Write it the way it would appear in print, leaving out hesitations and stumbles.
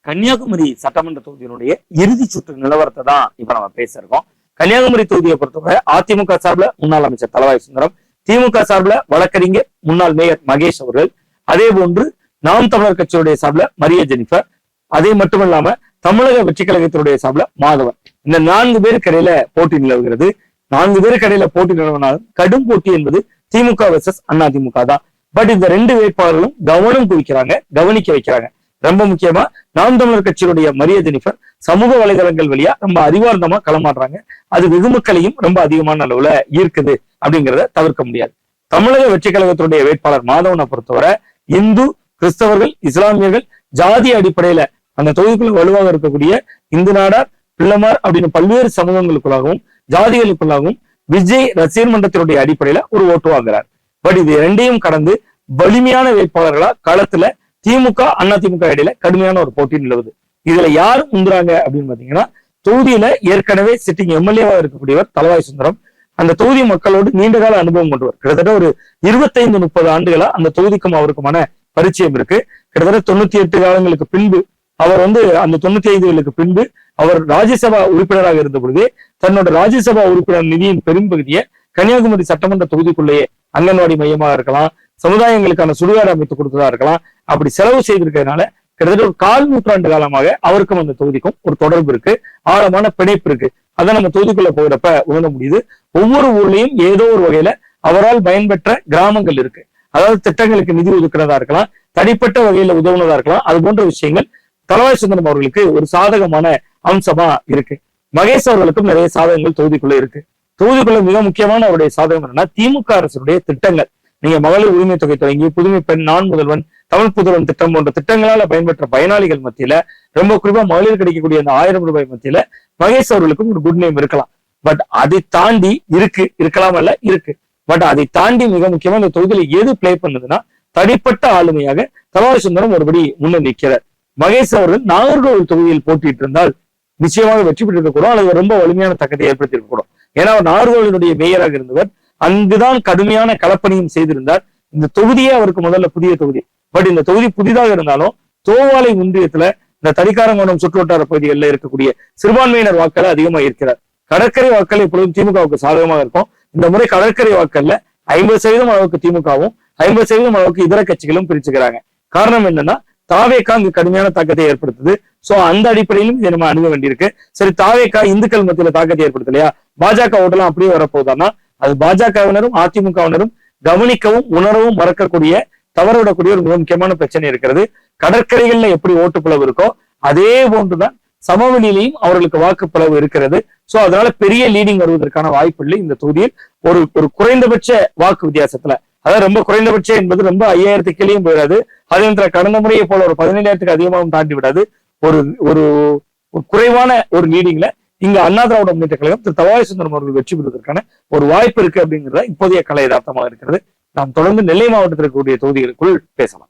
கன்னியாகுமரி சட்டமன்ற தொகுதியினுடைய இறுதி சுற்று நிலவரத்தை தான் இப்ப நம்ம பேச இருக்கோம். கன்னியாகுமரி தொகுதியை பொறுத்தவரை அதிமுக சார்பில் முன்னாள் அமைச்சர் தளவாய் சுந்தரம், திமுக சார்பில் வழக்கறிஞர் முன்னாள் மேயர் மகேஷ் அவர்கள், அதே போன்று நாம் தமிழர் கட்சியுடைய சார்பில் மரிய ஜெனிஃபர், அதே மட்டுமல்லாம தமிழக வெற்றி கழகத்தினுடைய சார்பில் மாதவன், இந்த 4 பேருக்கு இடையில போட்டி நிலவுகிறது. 4 பேருக்கு இடையில போட்டி நிலவினாலும் கடும் போட்டி என்பது திமுக வெர்சஸ் அதிமுக தான். பட் இந்த 2 வேட்பாளர்களும் கவனம் குவிக்கிறாங்க, கவனிக்க வைக்கிறாங்க. ரொம்ப முக்கியமா நாம் தமிழர் கட்சியுடைய மரிய ஜெனிஃபர் சமூக வலைதளங்கள் வழியா ரொம்ப அறிவார்ந்தமா களமாடுறாங்க. அது வெகுமக்களையும் ரொம்ப அதிகமான அளவுல ஈர்க்குது அப்படிங்கிறத தவிர்க்க முடியாது. தமிழக வெற்றி கழகத்தினுடைய வேட்பாளர் மாதவனை பொறுத்தவரை இந்து, கிறிஸ்தவர்கள், இஸ்லாமியர்கள் ஜாதி அடிப்படையில அந்த தொகுதிக்குள்ள வலுவாக இருக்கக்கூடிய இந்து நாடார், பிள்ளைமார் அப்படின்னு பல்வேறு சமூகங்களுக்குள்ளாகவும் ஜாதிகளுக்குள்ளாகவும் விஜய் ரசிகர் மன்றத்தினுடைய அடிப்படையில ஒரு ஓட்டு வாங்குறார். பட் இது 2ஐயும் கடந்து வலிமையான வேட்பாளர்களா களத்துல திமுக அதிமுக இடையில கடுமையான ஒரு போட்டி நிலவுது. இதுல யாரு முந்துறாங்க அப்படின்னு பாத்தீங்கன்னா, தொகுதியில ஏற்கனவே சிட்டிங் எம்எல்ஏவா இருக்கக்கூடியவர் தளவாய் சுந்தரம். அந்த தொகுதி மக்களோடு நீண்டகால அனுபவம் கொண்டவர். கிட்டத்தட்ட ஒரு 25-30 ஆண்டுகளா அந்த தொகுதிக்கும் அவருக்குமான பரிச்சயம் இருக்கு. கிட்டத்தட்ட 98 காலங்களுக்கு பின்பு அவர் அந்த 95களுக்கு பின்பு அவர் ராஜ்யசபா உறுப்பினராக இருந்த பொழுதே தன்னோட ராஜ்யசபா உறுப்பினர் நிதியின் பெரும்பகுதியை கன்னியாகுமரி சட்டமன்ற தொகுதிக்குள்ளேயே அங்கன்வாடி மையமாக இருக்கலாம், சமுதாயங்களுக்கான சுடுகாடு அமைத்து கொடுத்ததா இருக்கலாம், அப்படி செலவு செய்திருக்கிறதுனால கிட்டத்தட்ட ஒரு 1/4 நூற்றாண்டு காலமாக அவருக்கும் அந்த தொகுதிக்கும் ஒரு தொடர்பு இருக்கு, ஆழமான பிணைப்பு இருக்கு. அதை நம்ம தொகுதிக்குள்ள போகிறப்ப உணர முடியுது. ஒவ்வொரு ஊர்லயும் ஏதோ ஒரு வகையில அவரால் பயன்பெற்ற கிராமங்கள் இருக்கு. அதாவது திட்டங்களுக்கு நிதி ஒதுக்குறதா இருக்கலாம், தனிப்பட்ட வகையில உதவுனதா இருக்கலாம். அது போன்ற விஷயங்கள் தளவாய் சுந்தரம் அவர்களுக்கு ஒரு சாதகமான அம்சமா இருக்கு. மகேஷ் அவர்களுக்கும் நிறைய சாதகங்கள் தொகுதிக்குள்ள இருக்கு. தொகுதிக்குள்ள மிக முக்கியமான அவருடைய சாதகம் என்னன்னா, திமுக அரசுடைய திட்டங்கள், நீங்க மகளிர் உரிமை தொகை தொடங்கி புதுமை பெண், நான் முதல்வன், தமிழ் புதல்வன் திட்டம் போன்ற திட்டங்களால பயன்பெற்ற பயனாளிகள் மத்தியில, ரொம்ப குறிப்பா மகளிர் கிடைக்கக்கூடிய அந்த 1000 ரூபாய் மத்தியில மகேஷ் அவர்களுக்கும் ஒரு குட் நேம் இருக்கலாம். பட் அதை தாண்டி இருக்கலாம் அல்ல இருக்கு. பட் அதை தாண்டி மிக முக்கியமா இந்த தொகுதியில எது பிளே பண்ணுதுன்னா, தனிப்பட்ட ஆளுமையாக தளவாய் சுந்தரம் ஒருபடி முன்ன நிற்கிறார். மகேஷ் அவர்கள் நாகர்கோவில் தொகுதியில் போட்டிட்டு இருந்தால் நிச்சயமாக வெற்றி பெற்றிருக்கக்கூடும், அல்லது ரொம்ப வலிமையான தாக்கத்தை ஏற்படுத்தி இருக்கக்கூடும். ஏன்னா அவர் நாகர்கோவிலுடைய மேயராக இருந்தவர், அங்குதான் கடுமையான களப்பணியும் செய்திருந்தார். இந்த தொகுதியே அவருக்கு முதல்ல புதிய தொகுதி. பட் இந்த தொகுதி புதிதாக இருந்தாலும் தோவாலை ஒன்றியத்துல இந்த தடிக்காரங்குளம் சுற்றுவட்டார பகுதிகளில் இருக்கக்கூடிய சிறுபான்மையினர் வாக்களை அதிகமாக இருக்கிறார். கடற்கரை வாக்கள் எப்பொழுதும் திமுகவுக்கு சாதகமாக இருக்கும். இந்த முறை கடற்கரை வாக்கல்ல 50% அளவுக்கு திமுகவும் 50% அளவுக்கு இதர கட்சிகளும் பிரிச்சுக்கிறாங்க. காரணம் என்னன்னா, தாவேக்கா அங்கு கடுமையான தாக்கத்தை ஏற்படுத்துது. சோ அந்த அடிப்படையிலும் இதை நம்ம அணுக வேண்டியிருக்கு. சரி, தாவேக்கா இந்துக்கள் மத்தியில தாக்கத்தை ஏற்படுத்தலையா, பாஜக ஓட்டெல்லாம் அப்படியே வரப்போதான்னா, அது பாஜகவினரும் அதிமுகவினரும் கவனிக்கவும் உணரவும் மறக்கக்கூடிய, தவறவிடக்கூடிய ஒரு மிக முக்கியமான பிரச்சனை இருக்கிறது. கடற்கரைகள்ல எப்படி ஓட்டுப்பிளவு இருக்கோ அதே போன்றுதான் சமவெளியிலையும் அவர்களுக்கு வாக்குப்பிளவு இருக்கிறது. சோ அதனால பெரிய லீடிங் வருவதற்கான வாய்ப்பு இல்லை. இந்த தொகுதியில் ஒரு குறைந்தபட்ச வாக்கு வித்தியாசத்துல, அதாவது ரொம்ப குறைந்தபட்சம் என்பது ரொம்ப 5000 கீழேயும் போயிடாது, அதே கடந்த முறையை போல ஒரு 17,000 அதிகமாகவும் தாண்டி விடாது. ஒரு குறைவான ஒரு லீடிங்ல இங்க அண்ணா திராவிட முன்னேற்ற கழகம் திரு தளவாய் சுந்தரம் அவர்கள் வெற்றி பெறுவதற்கான ஒரு வாய்ப்பு இருக்கு அப்படிங்கிறத இப்போதைய கலை யதார்த்தமாக இருக்கிறது. நாம் தொடர்ந்து நெல்லை மாவட்டத்தில் இருக்கக்கூடிய தொகுதிகளுக்குள் பேசலாம்.